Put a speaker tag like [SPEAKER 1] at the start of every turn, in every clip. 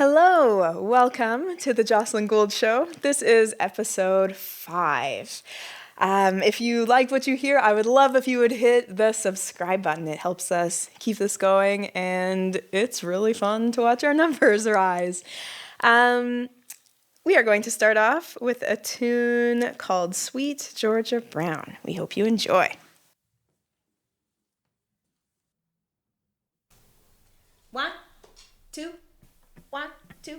[SPEAKER 1] Hello, welcome to the Jocelyn Gould Show. This is episode 5. If you liked what you hear, I would love if you would hit the subscribe button. It helps us keep this going, and it's really fun to watch our numbers rise. We are going to start off with a tune called Sweet Georgia Brown. We hope you enjoy.
[SPEAKER 2] 1, 2, 1, 2,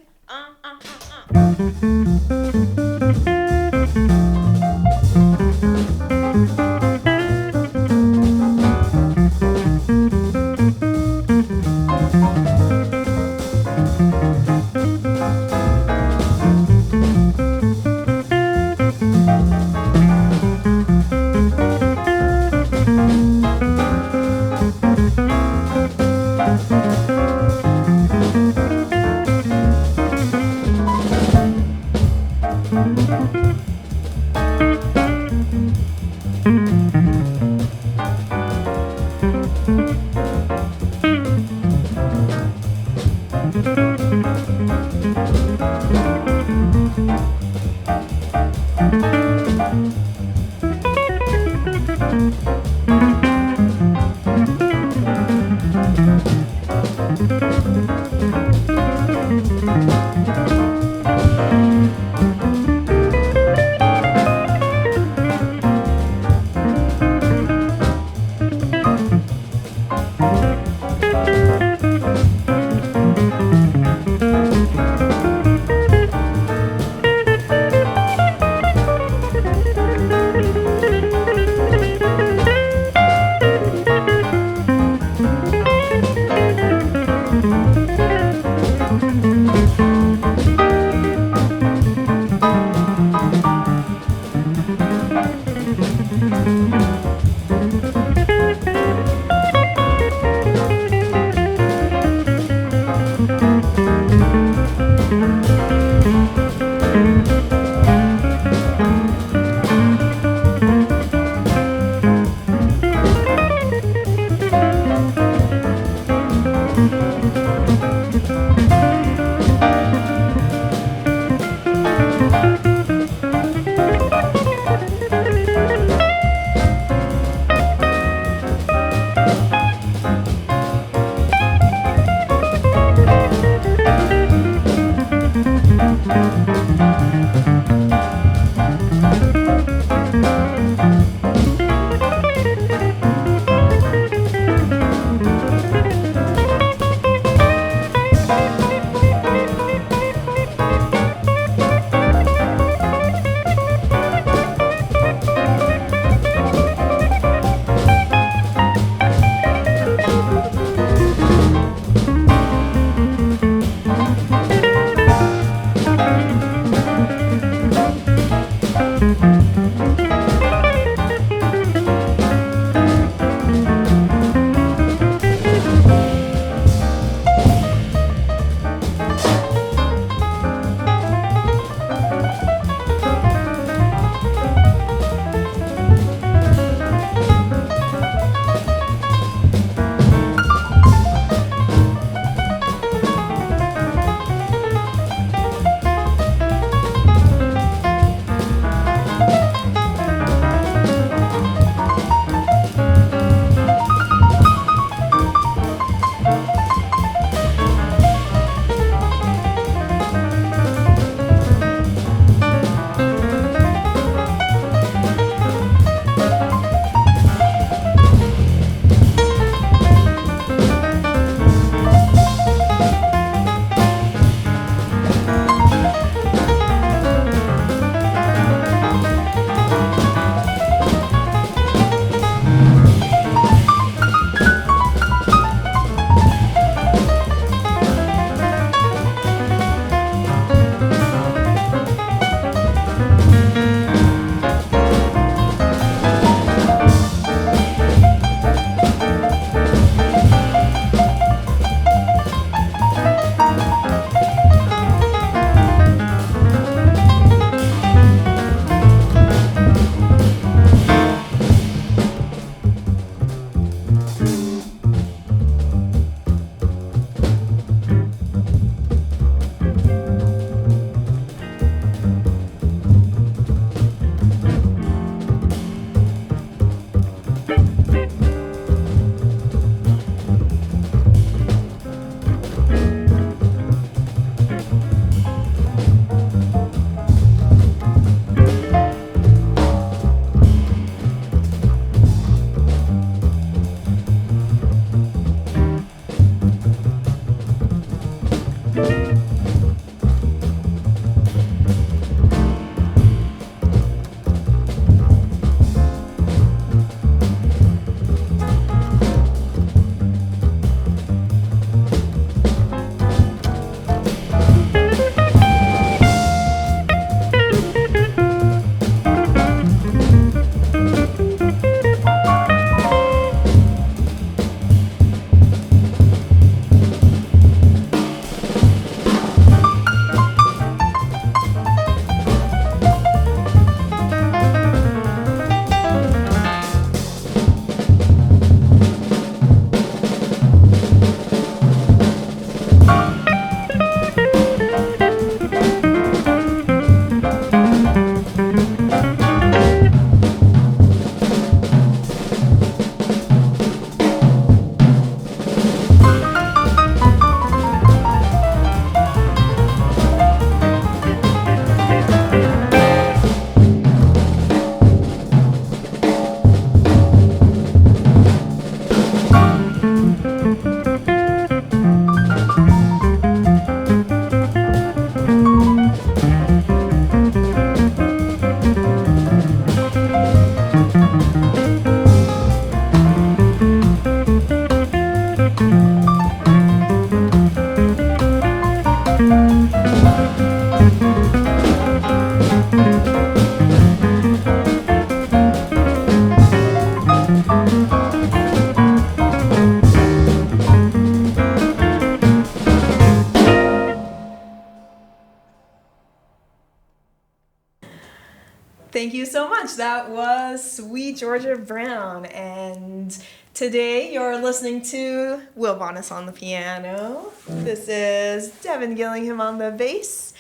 [SPEAKER 1] Thank you so much. That was Sweet Georgia Brown. And today you're listening to Will Bonness on the piano. This is Devon Gillingham on the bass.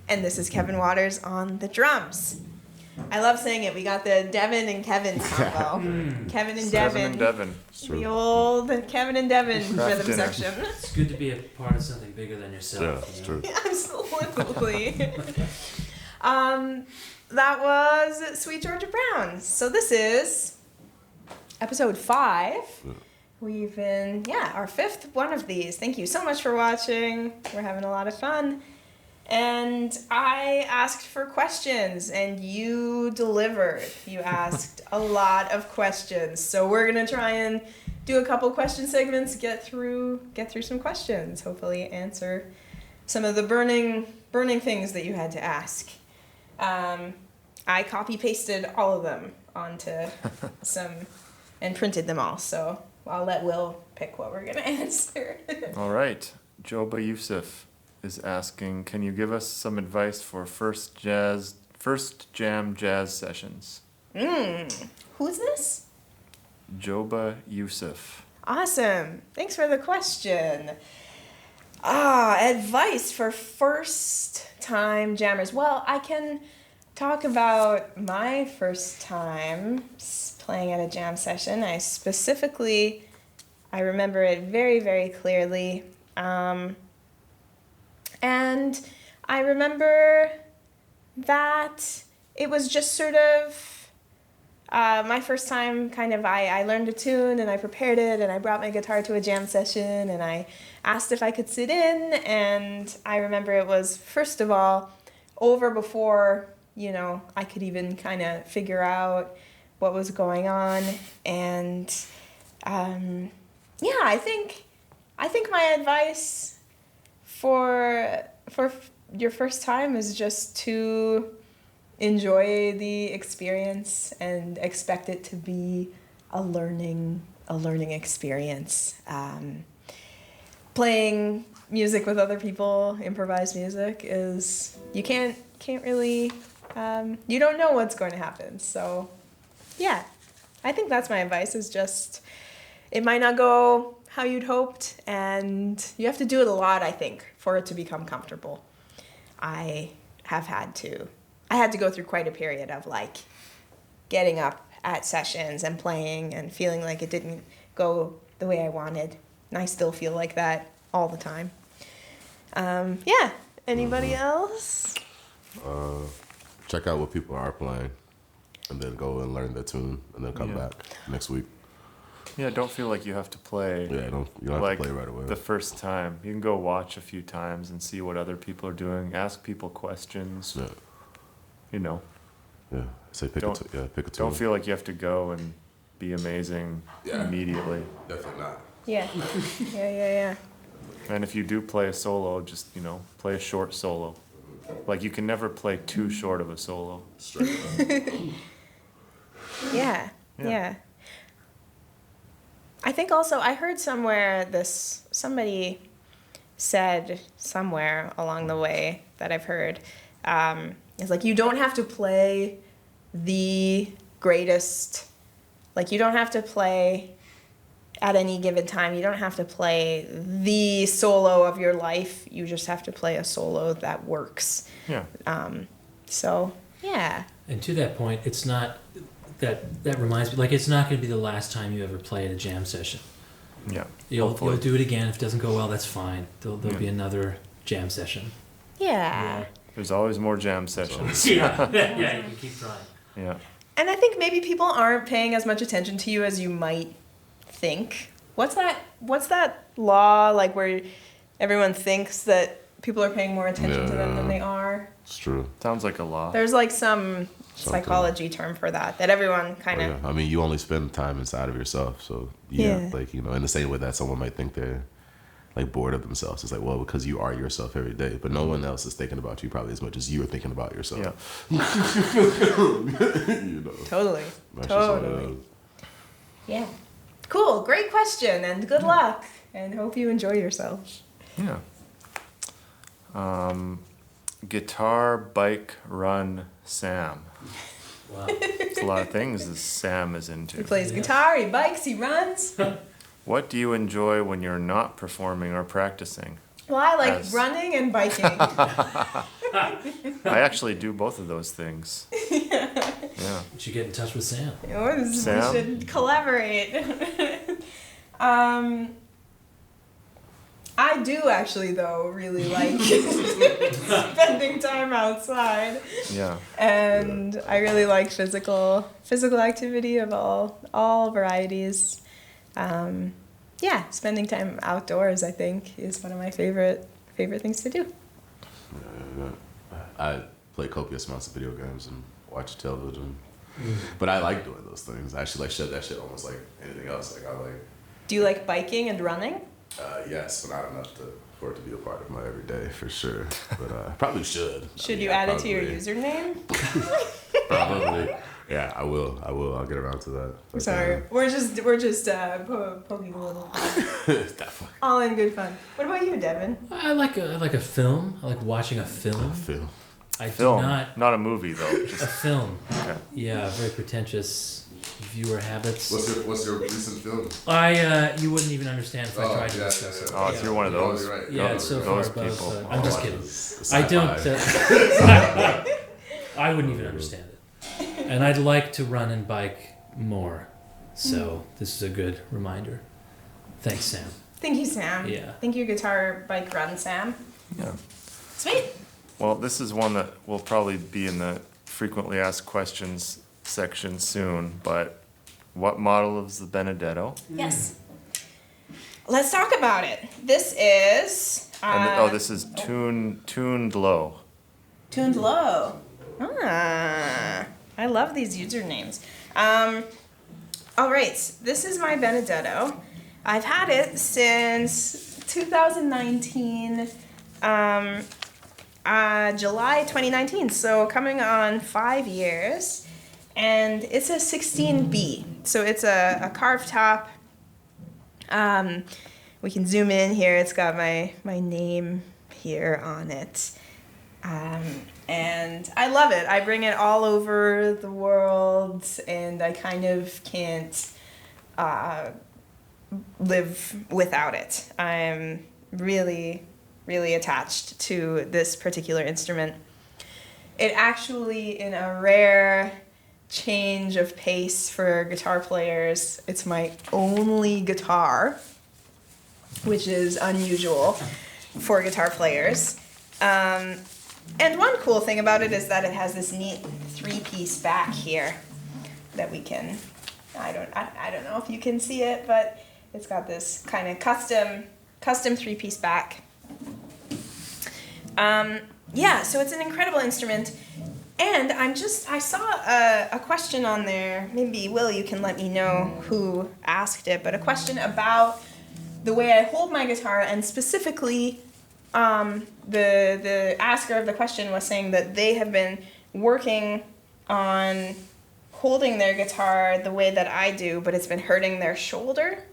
[SPEAKER 1] And this is Kevin Waters on the drums. I love saying it. We got the Devon and Kevin combo. Kevin and Devon.
[SPEAKER 3] Kevin and Devon.
[SPEAKER 1] The old Kevin and Devon rhythm
[SPEAKER 3] dinner.
[SPEAKER 1] section.
[SPEAKER 4] It's good to be a part of something bigger than yourself.
[SPEAKER 5] Yeah, it's true.
[SPEAKER 1] Absolutely. That was Sweet Georgia Brown. So this is episode 5. We've been, our 5th one of these. Thank you so much for watching. We're having a lot of fun. And I asked for questions, and you delivered. You asked a lot of questions. So we're going to try and do a couple question segments, get through some questions, hopefully answer some of the burning things that you had to ask. I copy-pasted all of them onto some and printed them all, so I'll let Will pick what we're going to answer.
[SPEAKER 3] All right. Joba Yusuf is asking, can you give us some advice for first jam jazz sessions?
[SPEAKER 1] Who's this?
[SPEAKER 3] Joba Yusuf.
[SPEAKER 1] Awesome. Thanks for the question. Advice for first-time jammers. Well, I can talk about my first time playing at a jam session. I remember it very, very clearly. And I remember that it was just sort of my first time I learned a tune and I prepared it and I brought my guitar to a jam session and I asked if I could sit in, and I remember it was, first of all, over before, I could even kind of figure out what was going on. And I think my advice for your first time is just to enjoy the experience and expect it to be a learning experience. Playing music with other people, improvised music, is you can't really you don't know what's going to happen. So I think that's my advice, is just it might not go how you'd hoped, and you have to do it a lot, I think, for it to become comfortable. I had to go through quite a period of getting up at sessions and playing and feeling like it didn't go the way I wanted. And I still feel like that all the time. Anybody else?
[SPEAKER 5] Check out what people are playing, and then go and learn the tune, and then come back next week.
[SPEAKER 3] Yeah, don't feel like you have to play.
[SPEAKER 5] Yeah, you don't have
[SPEAKER 3] like
[SPEAKER 5] to play right away.
[SPEAKER 3] the first time. You can go watch a few times and see what other people are doing. Ask people questions.
[SPEAKER 5] Yeah,
[SPEAKER 3] You know,
[SPEAKER 5] yeah. Say pick
[SPEAKER 3] Don't-
[SPEAKER 5] a pick a
[SPEAKER 3] don't
[SPEAKER 5] tune.
[SPEAKER 3] feel like you have to go and be amazing
[SPEAKER 5] Yeah.
[SPEAKER 3] immediately.
[SPEAKER 5] Definitely not.
[SPEAKER 1] Yeah. Yeah.
[SPEAKER 3] And if you do play a solo, just, play a short solo. Like, you can never play too short of a solo.
[SPEAKER 5] Straight up.
[SPEAKER 1] Yeah.
[SPEAKER 3] Yeah.
[SPEAKER 1] I think also I heard somewhere somebody said somewhere along the way that I've heard, it's like you don't have to play the greatest, like you don't have to play at any given time. You don't have to play the solo of your life. You just have to play a solo that works.
[SPEAKER 3] Yeah.
[SPEAKER 1] So, yeah.
[SPEAKER 4] And to that point, it's not that reminds me, like it's not going to be the last time you ever play at a jam session.
[SPEAKER 3] Yeah.
[SPEAKER 4] You'll
[SPEAKER 3] Hopefully.
[SPEAKER 4] do it again. If it doesn't go well, that's fine. There'll
[SPEAKER 3] Yeah.
[SPEAKER 4] be another jam session.
[SPEAKER 1] Yeah.
[SPEAKER 3] There's always more jam sessions.
[SPEAKER 4] Yeah, you can keep trying.
[SPEAKER 3] Yeah.
[SPEAKER 1] And I think maybe people aren't paying as much attention to you as you might think. What's that law like where everyone thinks that people are paying more attention to them than they are?
[SPEAKER 5] It's true.
[SPEAKER 3] Sounds like a law.
[SPEAKER 1] There's like some
[SPEAKER 5] Something.
[SPEAKER 1] psychology term for that everyone kind of.
[SPEAKER 5] Yeah. I mean, you only spend time inside of yourself, so
[SPEAKER 1] Yeah.
[SPEAKER 5] like in the same way that someone might think they're like bored of themselves. It's like, well, because you are yourself every day, but no one else is thinking about you probably as much as you are thinking about yourself.
[SPEAKER 3] Yeah.
[SPEAKER 5] You know.
[SPEAKER 1] Totally.
[SPEAKER 5] That's just what it
[SPEAKER 1] Totally.
[SPEAKER 5] is.
[SPEAKER 1] Yeah. Cool. Great question and good luck and hope you enjoy yourself.
[SPEAKER 3] Yeah. Guitar, bike, run, Sam.
[SPEAKER 4] Wow.
[SPEAKER 3] It's a lot of things that Sam is
[SPEAKER 1] He
[SPEAKER 3] into.
[SPEAKER 1] plays guitar, he bikes, he runs.
[SPEAKER 3] What do you enjoy when you're not performing or practicing?
[SPEAKER 1] Well, I like
[SPEAKER 3] As-
[SPEAKER 1] running and biking.
[SPEAKER 3] I actually do both of those things. Yeah.
[SPEAKER 4] You should get in touch with Sam.
[SPEAKER 1] We
[SPEAKER 3] Sam?
[SPEAKER 1] should collaborate. I do actually, though, really like spending time outside,
[SPEAKER 3] Yeah.
[SPEAKER 1] and I really like physical activity of all varieties. Yeah, spending time outdoors, I think, is one of my favorite things to do.
[SPEAKER 5] I play copious amounts of video games and watch television, but I like doing those things. I actually like shut that shit almost like anything else. Like I like,
[SPEAKER 1] Do you like biking and running?
[SPEAKER 5] yes, but not enough for it to be a part of my everyday for sure. But I probably should.
[SPEAKER 1] Should you add it to your username?
[SPEAKER 5] Probably. Yeah, I will. I'll get around to that.
[SPEAKER 1] I'm sorry, we're just poking a little.
[SPEAKER 5] Definitely.
[SPEAKER 1] All in good fun. What about you, Devin?
[SPEAKER 4] I like a film. I like watching a film.
[SPEAKER 5] Feel.
[SPEAKER 4] I
[SPEAKER 3] Film.
[SPEAKER 4] do not
[SPEAKER 3] Not a movie, though.
[SPEAKER 4] a
[SPEAKER 3] Just,
[SPEAKER 4] film.
[SPEAKER 3] okay.
[SPEAKER 4] Yeah, very pretentious viewer habits.
[SPEAKER 5] What's your recent film?
[SPEAKER 4] You wouldn't even understand if I tried to discuss it.
[SPEAKER 3] Oh, if you're one of those.
[SPEAKER 5] Right.
[SPEAKER 4] Yeah, it's so far
[SPEAKER 3] Those
[SPEAKER 4] above.
[SPEAKER 3] people.
[SPEAKER 4] I'm just kidding.
[SPEAKER 5] Sci-fi.
[SPEAKER 4] I don't. I wouldn't even understand it. And I'd like to run and bike more. So this is a good reminder. Thanks, Sam.
[SPEAKER 1] Thank you, Sam.
[SPEAKER 4] Yeah.
[SPEAKER 1] Thank you, guitar bike run, Sam.
[SPEAKER 3] Yeah.
[SPEAKER 1] Sweet.
[SPEAKER 3] Well, this is one that will probably be in the frequently asked questions section soon, but what model is the Benedetto?
[SPEAKER 1] Yes. Let's talk about it. This is
[SPEAKER 3] And this is tuned low.
[SPEAKER 1] tuned low. I love these usernames. All right, this is my Benedetto. I've had it since 2019, July 2019, so coming on 5 years. And it's a 16B, so it's a carved top. We can zoom in here. It's got my name here on it. And I love it. I bring it all over the world, and I kind of can't live without it. I'm really, really attached to this particular instrument. It actually, in a rare change of pace for guitar players, it's my only guitar, which is unusual for guitar players. And one cool thing about it is that it has this neat 3-piece back here that we can I don't know if you can see it, but it's got this kind of custom 3-piece back. Yeah, so it's an incredible instrument. And I saw a question on there. Maybe, Will, you can let me know who asked it, but a question about the way I hold my guitar, and specifically, the asker of the question was saying that they have been working on holding their guitar the way that I do, but it's been hurting their shoulder,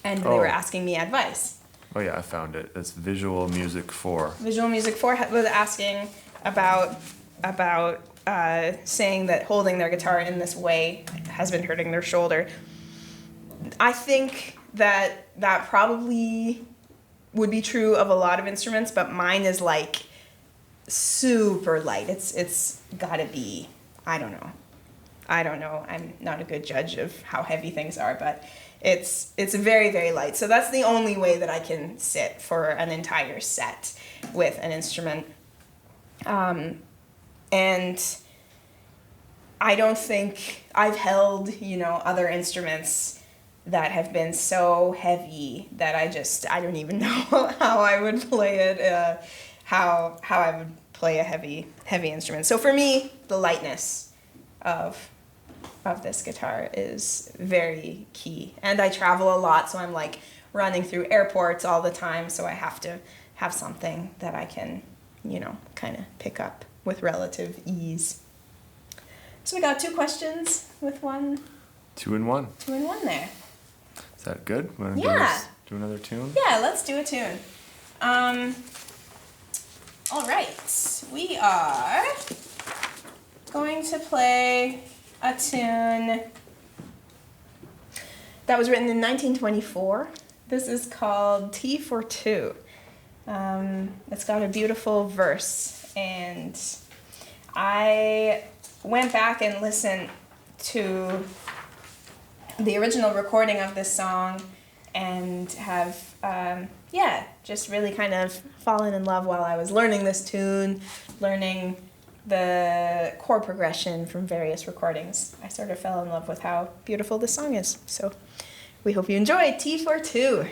[SPEAKER 1] and they were asking me advice.
[SPEAKER 3] Oh yeah, I found it. It's Visual Music 4.
[SPEAKER 1] Visual Music 4 was asking about saying that holding their guitar in this way has been hurting their shoulder. I think that probably would be true of a lot of instruments, but mine is like super light. It's gotta be, I don't know. I'm not a good judge of how heavy things are, but it's very, very light. So that's the only way that I can sit for an entire set with an instrument. And I don't think I've held, other instruments that have been so heavy that I don't even know how I would play it, how I would play a heavy instrument. So for me, the lightness of this guitar is very key. And I travel a lot, so I'm like running through airports all the time, so I have to have something that I can, kind of pick up with relative ease. So we got 2 questions with 1.
[SPEAKER 3] 2 in 1.
[SPEAKER 1] 2 in 1 there.
[SPEAKER 3] Is that good? Wanna
[SPEAKER 1] Yeah.
[SPEAKER 3] do another tune?
[SPEAKER 1] Yeah, let's do a tune. All right, we are going to play a tune that was written in 1924. This is called T for Two. It's got a beautiful verse, and I went back and listened to the original recording of this song and have, just really kind of fallen in love while I was learning this tune, learning the chord progression from various recordings. I sort of fell in love with how beautiful this song is. So we hope you enjoy T for Two.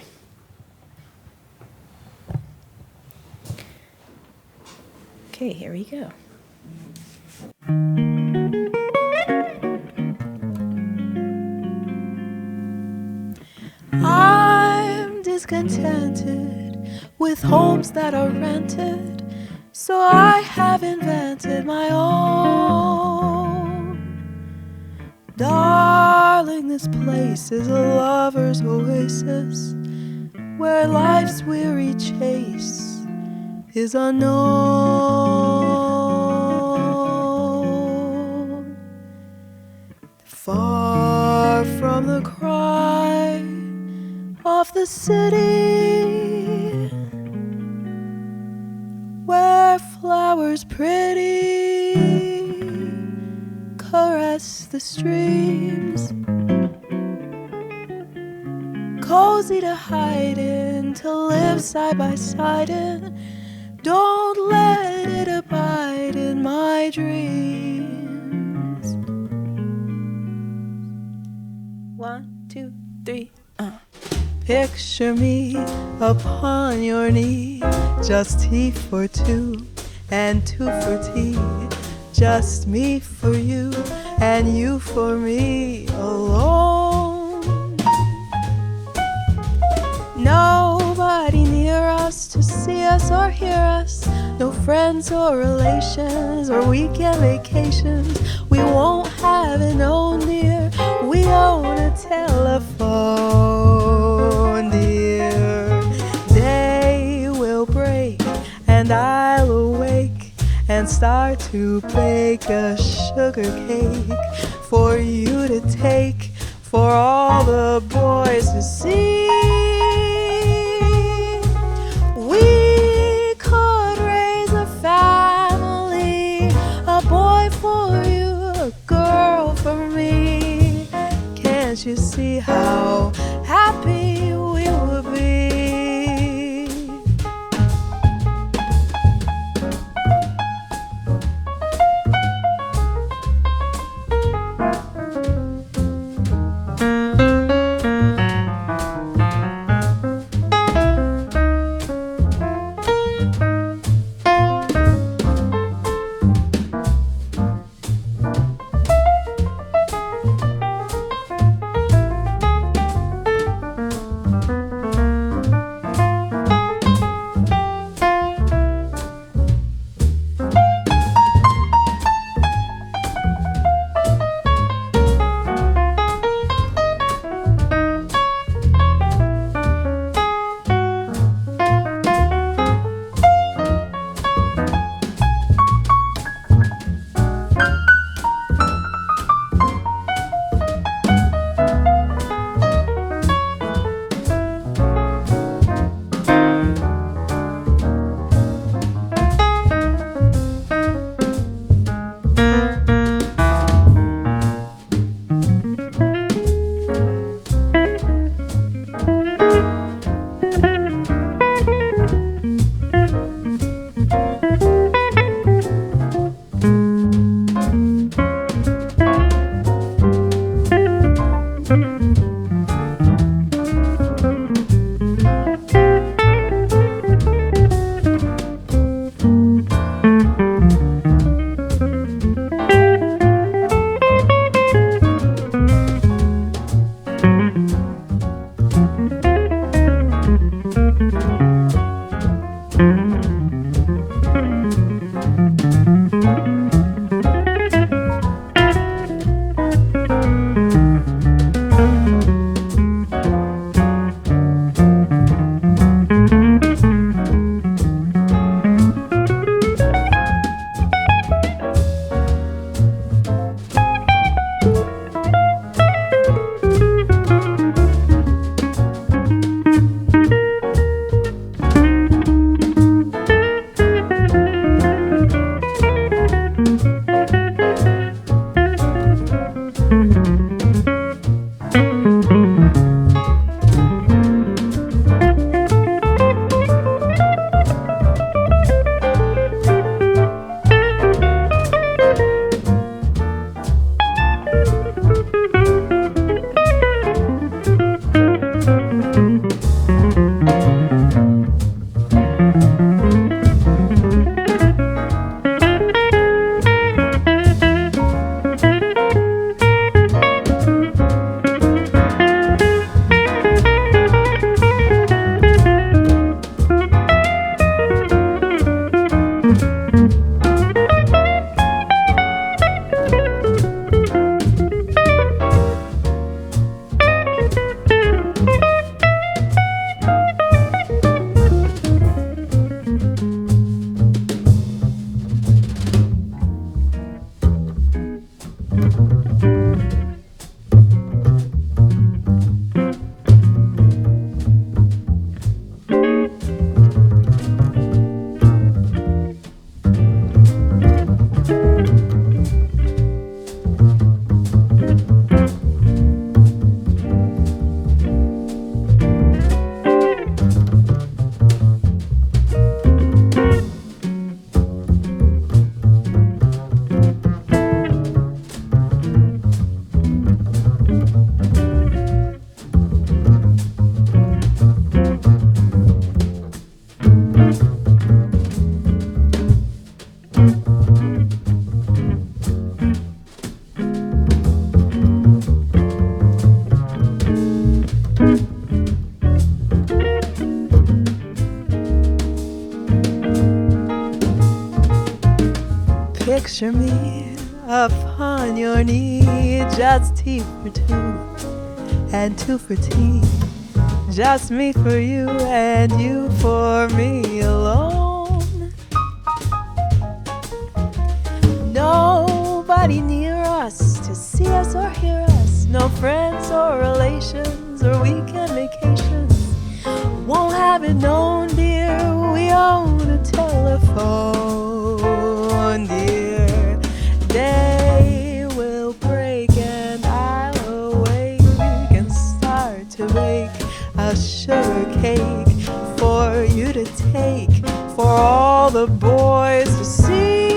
[SPEAKER 1] Okay, here we go. I'm discontented with homes that are rented, so I have invented my own. Darling, this place is a lover's oasis where life's weary chase is unknown. Far from the cry of the city, where flowers pretty caress the streams, cozy to hide in, to live side by side in. Don't let it abide in my dreams. 1, 2, 3, Picture me upon your knee, just T for two, and 2 for tea. Just me for you, and you for me alone. Nobody near us to see us or hear us. No friends or relations or weekend vacations. We won't have an own near. We own a telephone, dear. Day will break and I'll awake and start to bake a sugar cake for you to take, for all the boys to see. We could raise a family, a boy for you, a girl for me. Can't you see how happy we would be? Picture me upon your knee, just tea for two and two for tea, just me for you and you for me alone. Nobody near us to see us or hear us, no friends or relations or weekend vacations. Won't have it known, dear, we own a telephone, dear. Day will break and I'll awake and start to bake a sugar cake for you to take, for all the boys to see.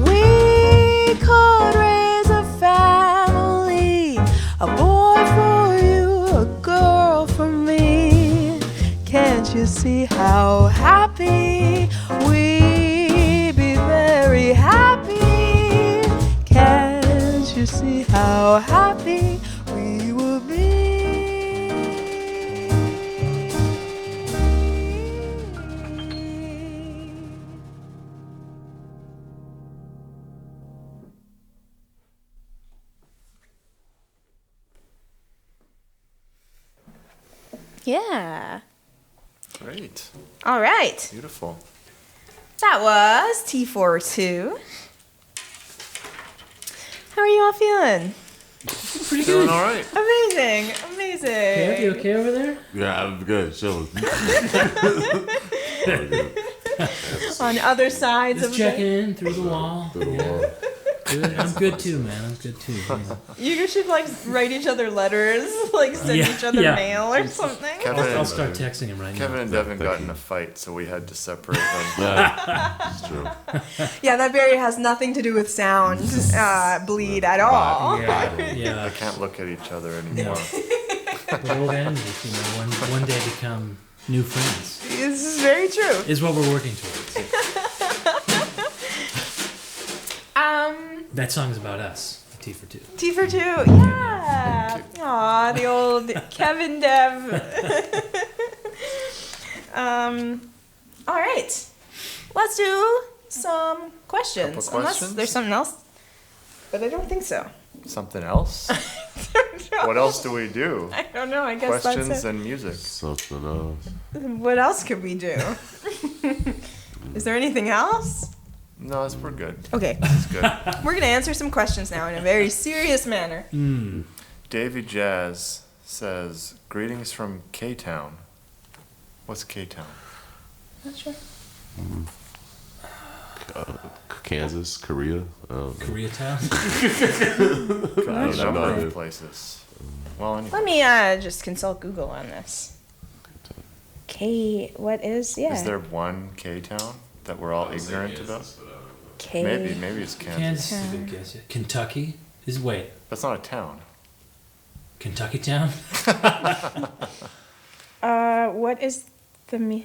[SPEAKER 1] We could raise a family, a boy for you, a girl for me. Can't you see how happy we'd be? Very happy. Can't you see how happy we will be? Yeah.
[SPEAKER 3] Great.
[SPEAKER 1] All right.
[SPEAKER 3] Beautiful.
[SPEAKER 1] That was T42. How are you all feeling?
[SPEAKER 4] Pretty
[SPEAKER 3] Doing
[SPEAKER 4] good.
[SPEAKER 3] all right.
[SPEAKER 1] Amazing. Amazing.
[SPEAKER 4] Kev, you okay over there?
[SPEAKER 5] Yeah, I'm good. Chill.
[SPEAKER 1] On other sides
[SPEAKER 4] Just
[SPEAKER 1] of
[SPEAKER 4] checking
[SPEAKER 1] the...
[SPEAKER 4] in through the wall.
[SPEAKER 5] Through the
[SPEAKER 4] Yeah.
[SPEAKER 5] wall.
[SPEAKER 4] Good. I'm good too, man. I'm good too. Yeah.
[SPEAKER 1] You should like write each other letters, like send
[SPEAKER 4] Yeah,
[SPEAKER 1] each other
[SPEAKER 4] yeah.
[SPEAKER 1] mail or something.
[SPEAKER 3] Kevin
[SPEAKER 4] I'll
[SPEAKER 3] and,
[SPEAKER 4] start texting him right
[SPEAKER 3] Kevin
[SPEAKER 4] now.
[SPEAKER 3] and Devon got in a fight, so we had to separate them.
[SPEAKER 5] Yeah, it's true.
[SPEAKER 1] Yeah, that barrier has nothing to do with sound bleed at all.
[SPEAKER 4] Yeah,
[SPEAKER 3] I
[SPEAKER 4] yeah.
[SPEAKER 3] can't look at each other
[SPEAKER 4] No.
[SPEAKER 3] anymore.
[SPEAKER 4] But old enemies, you know, one day become new friends.
[SPEAKER 1] This is very true.
[SPEAKER 4] Is what we're working towards. That song's about us. T for two.
[SPEAKER 1] T for two, yeah. Aw, the old Kevin Dev. All right, let's do some questions.
[SPEAKER 3] Couple
[SPEAKER 1] Unless
[SPEAKER 3] questions?
[SPEAKER 1] there's something else, but I don't think so.
[SPEAKER 3] Something else? What else do we do?
[SPEAKER 1] I don't know. I guess
[SPEAKER 3] Questions
[SPEAKER 1] that's
[SPEAKER 3] and music.
[SPEAKER 5] Something else.
[SPEAKER 1] it. What else could we do? Is there anything else?
[SPEAKER 3] No, we're good.
[SPEAKER 1] Okay,
[SPEAKER 3] It's good.
[SPEAKER 1] we're gonna answer some questions now in a very serious manner.
[SPEAKER 3] Davy Jazz says, "Greetings from K-Town." What's K-Town?
[SPEAKER 1] Not sure.
[SPEAKER 5] Kansas, Korea.
[SPEAKER 4] Koreatown.
[SPEAKER 3] A
[SPEAKER 5] don't
[SPEAKER 3] number
[SPEAKER 5] know.
[SPEAKER 3] of places. Well, anyway.
[SPEAKER 1] Let me just consult Google on this. What is, yeah.
[SPEAKER 3] Is there one K-Town that we're all ignorant about?
[SPEAKER 1] K?
[SPEAKER 3] Maybe it's Kansas.
[SPEAKER 4] Kansas is a good guess. Yeah. Kentucky is
[SPEAKER 3] That's not a town.
[SPEAKER 4] Kentucky Town.
[SPEAKER 1] What is the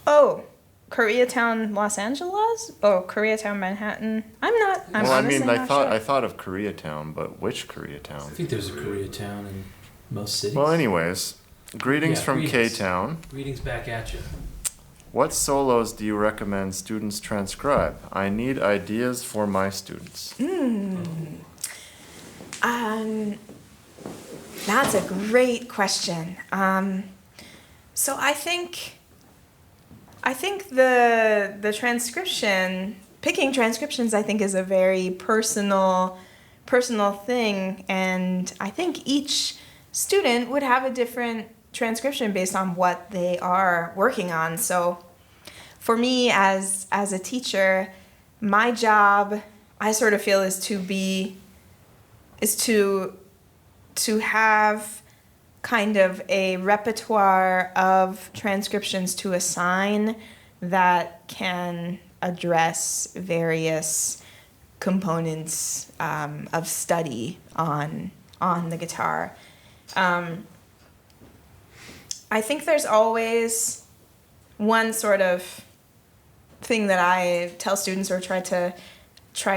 [SPEAKER 1] Oh, Koreatown, Los Angeles? Oh, Koreatown, Manhattan. I'm
[SPEAKER 3] Well, I
[SPEAKER 1] honestly
[SPEAKER 3] mean,
[SPEAKER 1] not sure.
[SPEAKER 3] I thought of Koreatown, but which Koreatown?
[SPEAKER 4] I think there's a Koreatown in most cities.
[SPEAKER 3] Well, anyways, Greetings
[SPEAKER 4] Yeah,
[SPEAKER 3] from
[SPEAKER 4] greetings.
[SPEAKER 3] K-Town.
[SPEAKER 4] Greetings back at you.
[SPEAKER 3] What solos do you recommend students transcribe? I need ideas for my students.
[SPEAKER 1] That's a great question. So I think the transcription, picking transcriptions, I think is a very personal thing, and I think each student would have a different transcription based on what they are working on. So for me as a teacher, my job, I sort of feel, is to have kind of a repertoire of transcriptions to assign that can address various components of study on the guitar. I think there's always one sort of thing that I tell students or try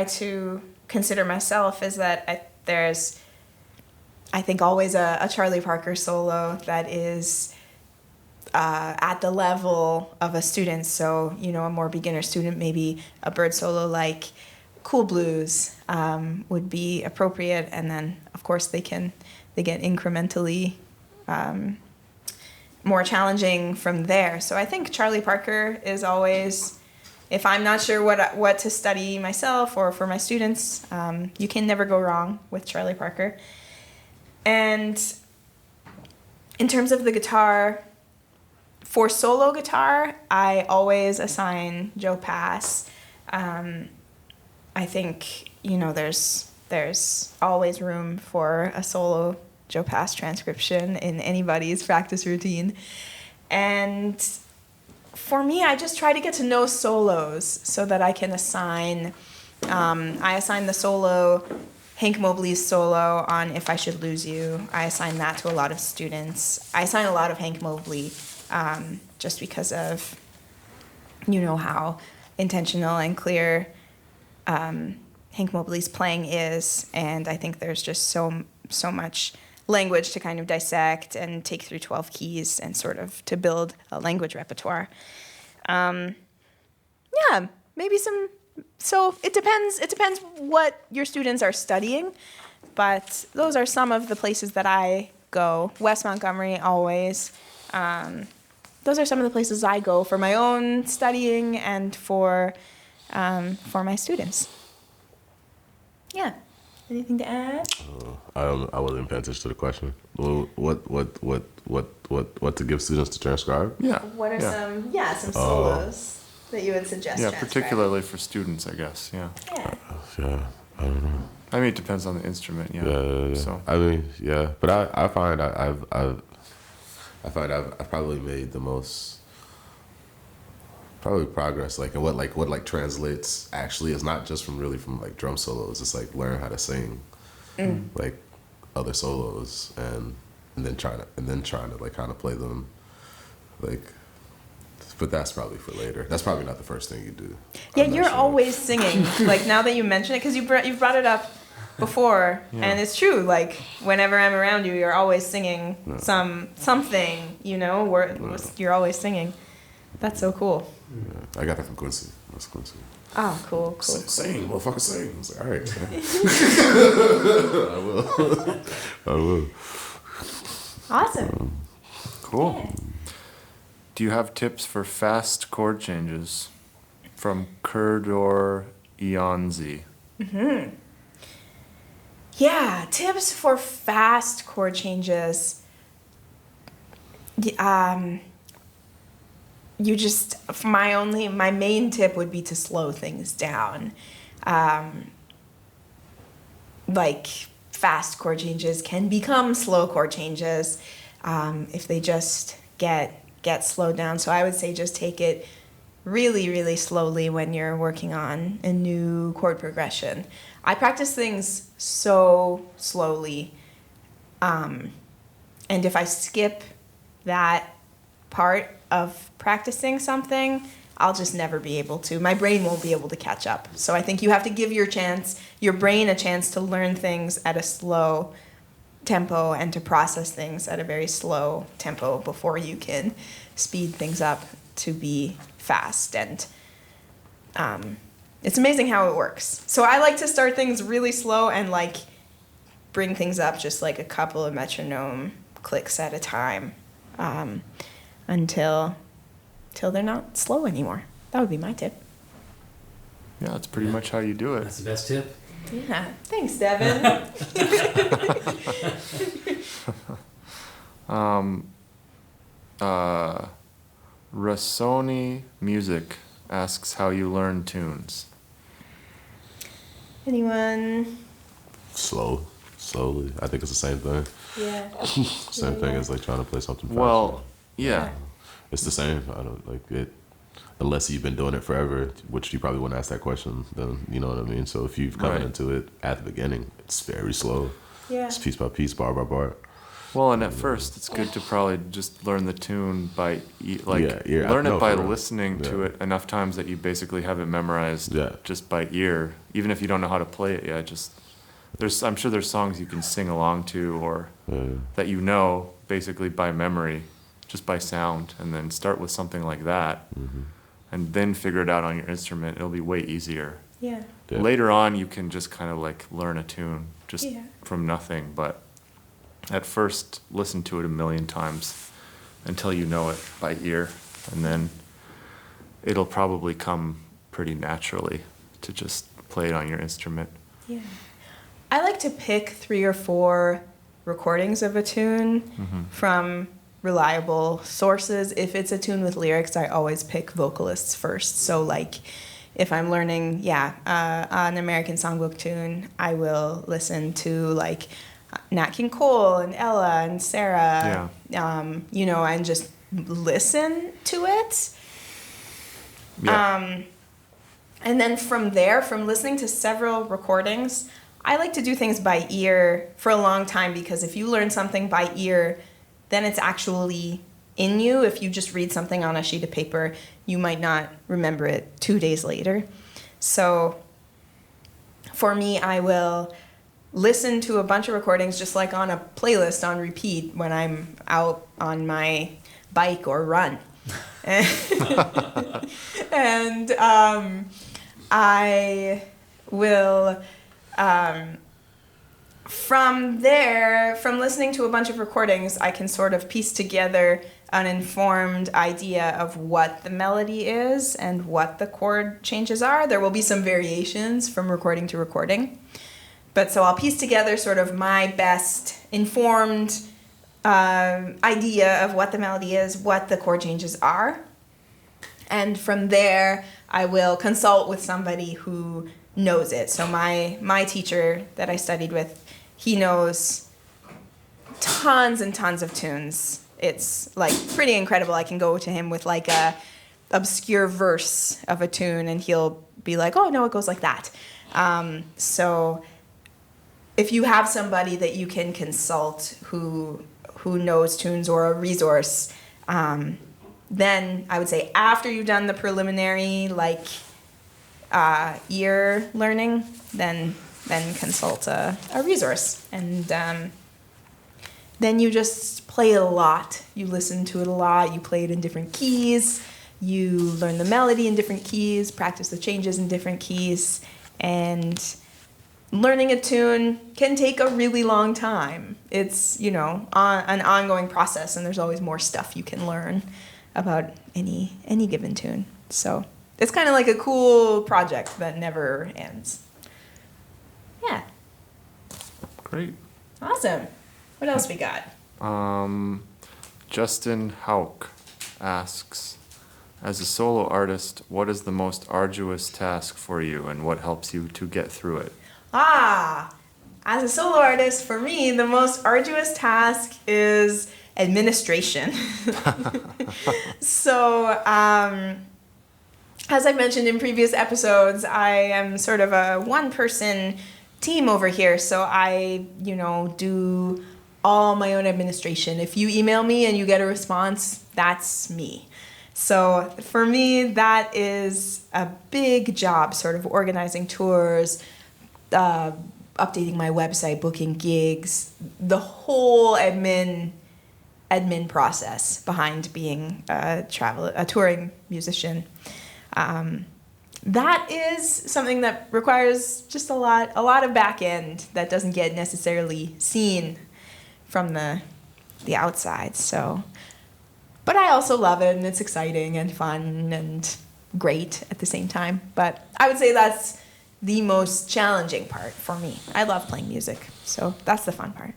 [SPEAKER 1] to consider myself is that there's, I think, always a Charlie Parker solo that is at the level of a student. So, you know, a more beginner student, maybe a bird solo like Cool Blues would be appropriate. And then, of course, they get incrementally more challenging from there. So I think Charlie Parker is always, if I'm not sure what to study myself or for my students, you can never go wrong with Charlie Parker. And in terms of the guitar, for solo guitar, I always assign Joe Pass. I think, you know, there's always room for a solo Joe Pass transcription in anybody's practice routine. And for me, I just try to get to know solos so that I can assign, I assign the solo, Hank Mobley's solo on If I Should Lose You. I assign that to a lot of students. I assign a lot of Hank Mobley just because of, you know, how intentional and clear Hank Mobley's playing is. And I think there's just so much language to kind of dissect and take through 12 keys and sort of to build a language repertoire. Yeah, maybe some. So it depends what your students are studying, but those are some of the places that I go. West Montgomery always. Those are some of the places I go for my own studying and for my students. Yeah. Anything to add?
[SPEAKER 5] I wasn't paying attention to the question. Well, what to give students to transcribe?
[SPEAKER 3] Yeah.
[SPEAKER 1] What are some solos that you would suggest?
[SPEAKER 3] Yeah,
[SPEAKER 1] transcribing?
[SPEAKER 3] particularly for students, I guess. Yeah.
[SPEAKER 1] Yeah.
[SPEAKER 5] Yeah, I don't know.
[SPEAKER 3] I mean, it depends on the instrument. Yeah.
[SPEAKER 5] Yeah.
[SPEAKER 3] So.
[SPEAKER 5] I mean, yeah, but I find I've probably made the most probably progress, like, and what like translates actually is not just from like drum solos. It's like learn how to sing like other solos and then trying to like kind of play them like. But that's probably for later. That's probably not the first thing you do.
[SPEAKER 1] Yeah,
[SPEAKER 5] I'm not
[SPEAKER 1] you're
[SPEAKER 5] sure.
[SPEAKER 1] always singing. Like now that you mention it, because you've brought it up before, and it's true. Like whenever I'm around you, you're always singing something. You know, you're always singing. That's so cool.
[SPEAKER 5] Yeah. I got that from Quincy. That's Quincy.
[SPEAKER 1] Oh, cool.
[SPEAKER 5] Sing, motherfucker, sing. I was like, all right, I will.
[SPEAKER 1] Awesome.
[SPEAKER 3] Cool.
[SPEAKER 1] Yeah.
[SPEAKER 3] Do you have tips for fast chord changes? From Kurdor Eonzi.
[SPEAKER 1] Yeah, tips for fast chord changes. My main tip would be to slow things down. Like fast chord changes can become slow chord changes if they just get slowed down. So I would say just take it really, really slowly when you're working on a new chord progression. I practice things so slowly. And if I skip that part of practicing something, I'll just never be able to. My brain won't be able to catch up. So I think you have to give your brain a chance to learn things at a slow tempo and to process things at a very slow tempo before you can speed things up to be fast. And it's amazing how it works. So I like to start things really slow and like bring things up just like a couple of metronome clicks at a time until they're not slow anymore. That would be my tip.
[SPEAKER 3] Yeah, that's pretty much how you do it.
[SPEAKER 4] That's the best tip.
[SPEAKER 1] Yeah, thanks, Devon.
[SPEAKER 3] Rasoni Music asks how you learn tunes.
[SPEAKER 1] Anyone?
[SPEAKER 5] Slowly. I think it's the same thing.
[SPEAKER 1] Yeah.
[SPEAKER 5] Same thing as like trying to play something fast.
[SPEAKER 3] Well, yeah.
[SPEAKER 5] It's the same. I don't like it. Unless you've been doing it forever, which you probably wouldn't ask that question, then you know what I mean? So if you've come
[SPEAKER 3] Right.
[SPEAKER 5] into it at the beginning, it's very slow.
[SPEAKER 1] Yeah.
[SPEAKER 5] It's piece by piece, bar by bar.
[SPEAKER 3] Well, and at first, it's good to probably just learn the tune by,
[SPEAKER 5] Yeah, ear.
[SPEAKER 3] learn
[SPEAKER 5] No,
[SPEAKER 3] it by
[SPEAKER 5] for real.
[SPEAKER 3] listening to
[SPEAKER 5] Yeah.
[SPEAKER 3] it enough times that you basically have it memorized
[SPEAKER 5] Yeah.
[SPEAKER 3] just by ear. Even if you don't know how to play it yet, I'm sure there's songs you can sing along to or that you know basically by memory, just by sound, and then start with something like that, and then figure it out on your instrument. It'll be way easier.
[SPEAKER 1] Yeah.
[SPEAKER 5] Yeah.
[SPEAKER 3] Later on, you can just kind of like learn a tune just
[SPEAKER 1] Yeah.
[SPEAKER 3] from nothing, but at first, listen to it a million times until you know it by ear, and then it'll probably come pretty naturally to just play it on your instrument.
[SPEAKER 1] Yeah. I like to pick 3 or 4 recordings of a tune from reliable sources. If it's a tune with lyrics, I always pick vocalists first. So like if I'm learning, an American songbook tune, I will listen to like Nat King Cole and Ella and Sarah, and just listen to it.
[SPEAKER 3] Yeah.
[SPEAKER 1] And then from there, from listening to several recordings, I like to do things by ear for a long time, because if you learn something by ear, then it's actually in you. If you just read something on a sheet of paper, you might not remember it 2 days later. So for me, I will listen to a bunch of recordings just like on a playlist on repeat when I'm out on my bike or run. And I will, from there, from listening to a bunch of recordings, I can sort of piece together an informed idea of what the melody is and what the chord changes are. There will be some variations from recording to recording. But so I'll piece together sort of my best informed idea of what the melody is, what the chord changes are. And from there, I will consult with somebody who knows it. So my teacher that I studied with, he knows tons and tons of tunes. It's like pretty incredible. I can go to him with like a obscure verse of a tune and he'll be like, oh no, it goes like that. So if you have somebody that you can consult who knows tunes or a resource, then I would say after you've done the preliminary like ear learning, then consult a resource, and then you just play it a lot. You listen to it a lot. You play it in different keys. You learn the melody in different keys. Practice the changes in different keys, and learning a tune can take a really long time. It's, an ongoing process, and there's always more stuff you can learn about any given tune. So it's kind of like a cool project that never ends. Yeah.
[SPEAKER 3] Great.
[SPEAKER 1] Awesome. What else we got?
[SPEAKER 3] Justin Hauk asks, as a solo artist, what is the most arduous task for you and what helps you to get through it?
[SPEAKER 1] As a solo artist, for me, the most arduous task is administration. So, as I mentioned in previous episodes, I am sort of a one-person team over here. So I, do all my own administration. If you email me and you get a response, that's me. So for me, that is a big job, sort of organizing tours, updating my website, booking gigs, the whole admin process behind being a touring musician. That is something that requires just a lot of back end that doesn't get necessarily seen from the outside. So, but I also love it, and it's exciting and fun and great at the same time. But I would say that's the most challenging part for me. I love playing music, so that's the fun part.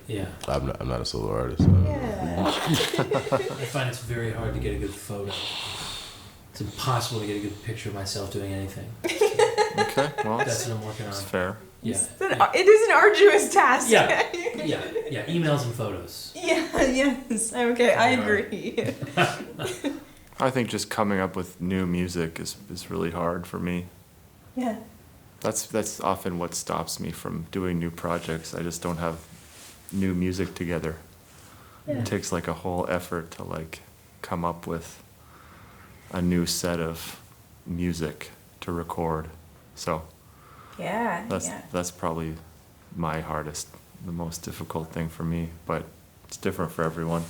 [SPEAKER 4] Yeah.
[SPEAKER 5] I'm not a solo artist. So.
[SPEAKER 1] Yeah.
[SPEAKER 4] I find it's very hard to get a good photo. It's impossible to get a good picture of myself doing anything.
[SPEAKER 3] Okay, well,
[SPEAKER 4] That's what I'm working on.
[SPEAKER 3] it's fair.
[SPEAKER 4] Yeah.
[SPEAKER 1] It is an arduous task.
[SPEAKER 4] Yeah. Emails and photos.
[SPEAKER 1] Yeah, yes. Okay, I agree.
[SPEAKER 3] I think just coming up with new music is really hard for me.
[SPEAKER 1] Yeah.
[SPEAKER 3] That's often what stops me from doing new projects. I just don't have new music together.
[SPEAKER 1] Yeah.
[SPEAKER 3] It takes like a whole effort to like come up with a new set of music to record. So
[SPEAKER 1] Yeah.
[SPEAKER 3] that's probably the most difficult thing for me, but it's different for everyone.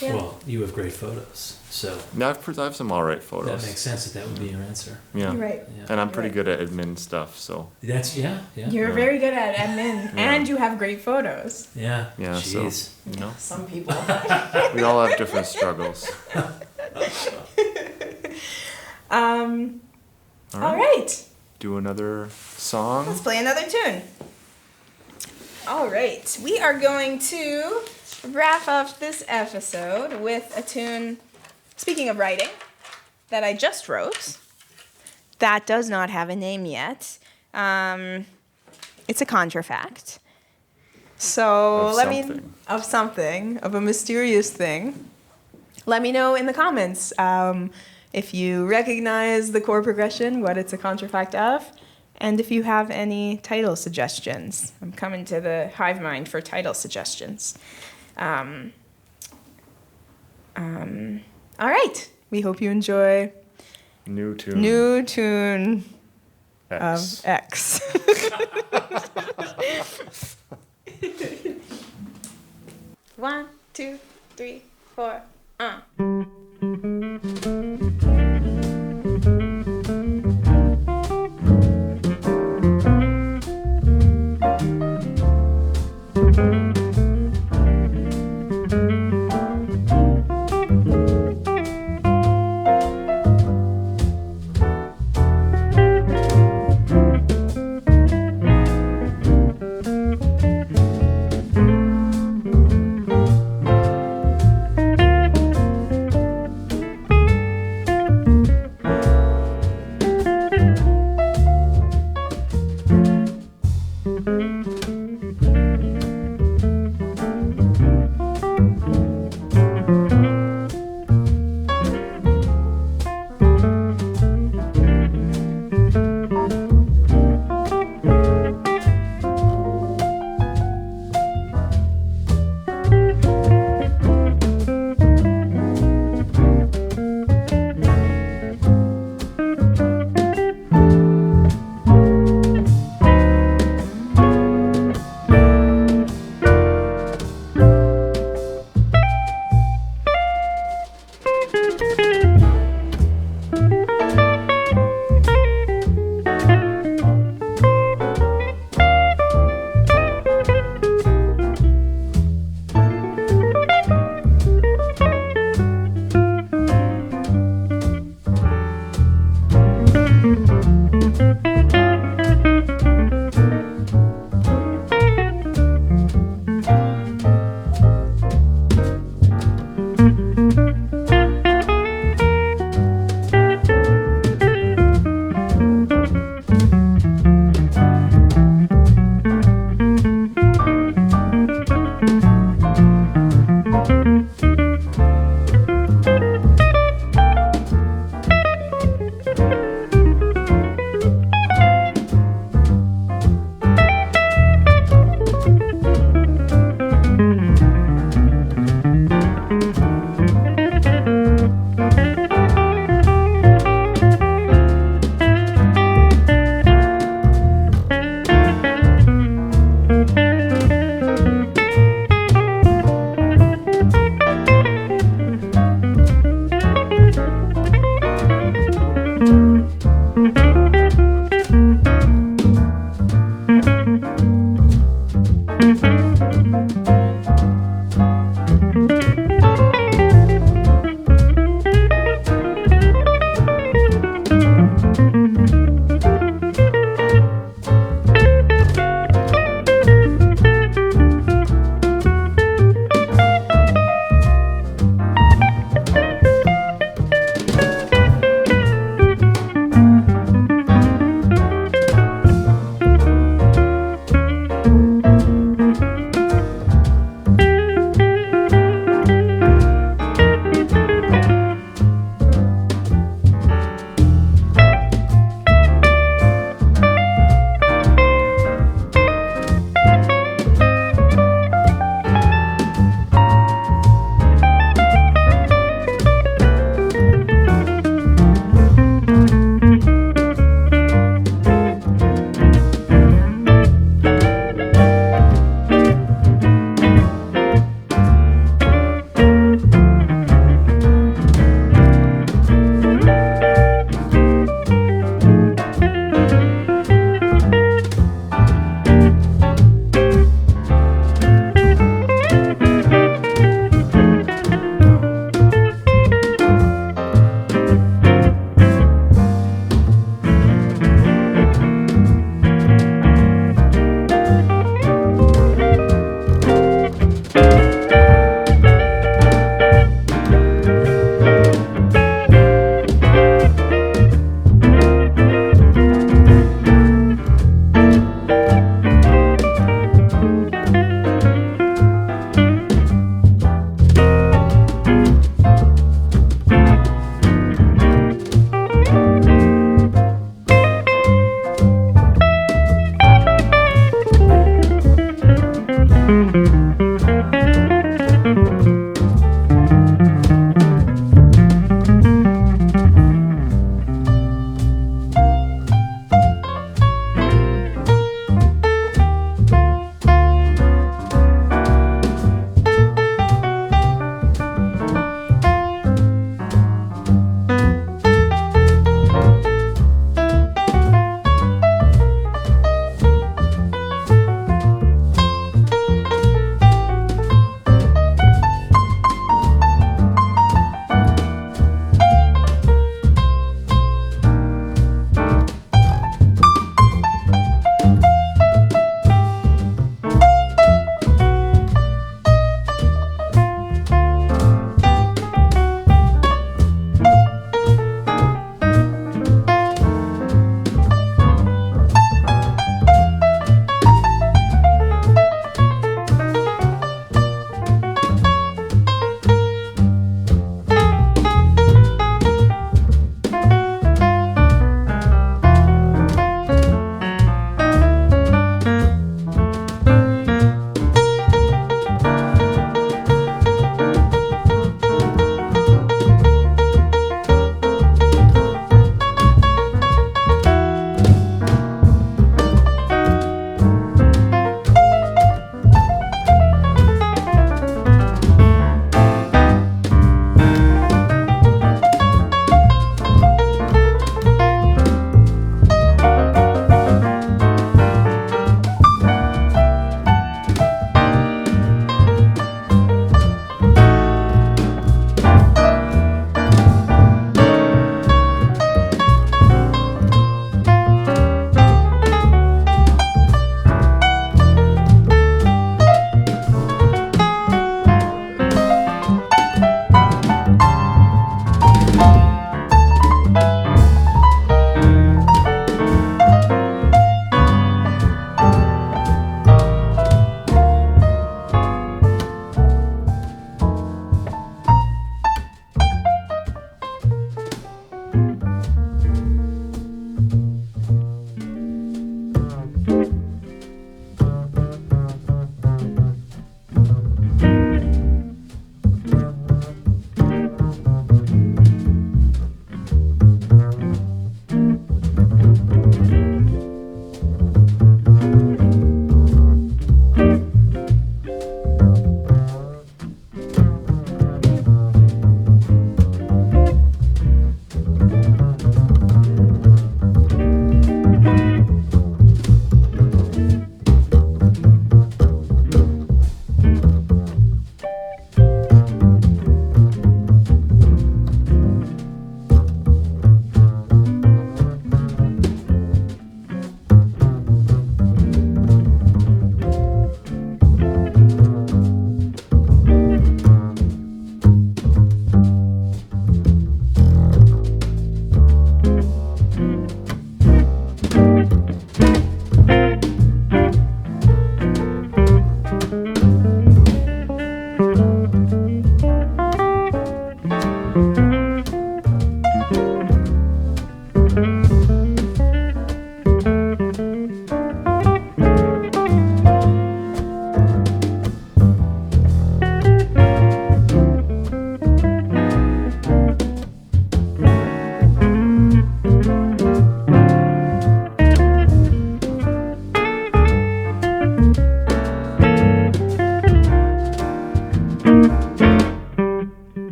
[SPEAKER 1] Yeah.
[SPEAKER 4] Well, you have great photos, so
[SPEAKER 3] Yeah, I have some all right photos.
[SPEAKER 4] that makes sense that would be your answer.
[SPEAKER 3] Yeah.
[SPEAKER 1] You're right.
[SPEAKER 4] Yeah.
[SPEAKER 3] And I'm
[SPEAKER 1] You're
[SPEAKER 3] pretty
[SPEAKER 1] right.
[SPEAKER 3] good at admin stuff, so
[SPEAKER 4] That's yeah.
[SPEAKER 1] You're very good at admin,
[SPEAKER 3] Yeah.
[SPEAKER 1] and you have great photos.
[SPEAKER 4] Yeah.
[SPEAKER 3] yeah,
[SPEAKER 4] Jeez.
[SPEAKER 3] so you know,
[SPEAKER 1] Some people.
[SPEAKER 3] we all have different struggles.
[SPEAKER 1] All right.
[SPEAKER 3] Do another song.
[SPEAKER 1] Let's play another tune. All right. We are going to wrap up this episode with a tune, speaking of writing, that I just wrote. That does not have a name yet. It's a contrafact. So
[SPEAKER 3] Of something.
[SPEAKER 1] of a mysterious thing. Let me know in the comments if you recognize the chord progression, what it's a contrafact of, and if you have any title suggestions. I'm coming to the hive mind for title suggestions. All right. We hope you enjoy
[SPEAKER 3] New tune.
[SPEAKER 1] New Tune
[SPEAKER 3] X.
[SPEAKER 1] of X. One, two, three, four.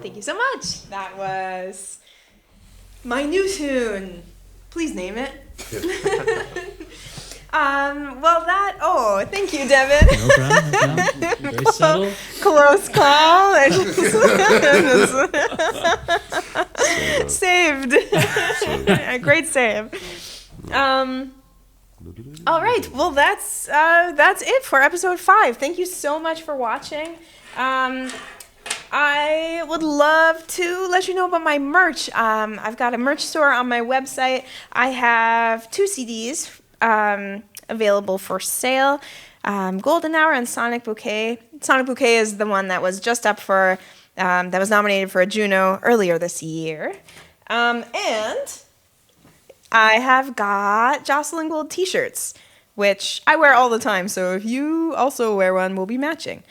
[SPEAKER 1] Thank you so much. That was my new tune. Please name it. Thank you, Devon.
[SPEAKER 4] No problem. Very subtle.
[SPEAKER 1] Close call. Saved. A great save. All right. Well, that's it for episode 5. Thank you so much for watching. I would love to let you know about my merch. I've got a merch store on my website. I have 2 CDs available for sale. Golden Hour and Sonic Bouquet. Sonic Bouquet is the one that was just up for, that was nominated for a Juno earlier this year. And I have got Jocelyn Gould t-shirts, which I wear all the time. So if you also wear one, we'll be matching.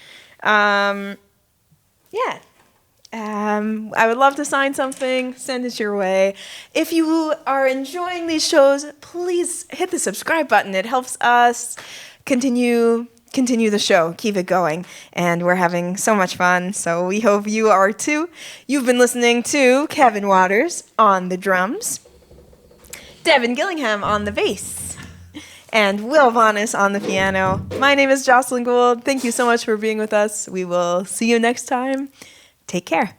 [SPEAKER 1] I would love to sign something, send it your way. If you are enjoying these shows, please hit the subscribe button. It helps us continue the show, keep it going. And we're having so much fun, so we hope you are too. You've been listening to Kevin Waters on the drums, Devon Gillingham on the bass, and Will Bonness on the piano. My name is Jocelyn Gould. Thank you so much for being with us. We will see you next time. Take care.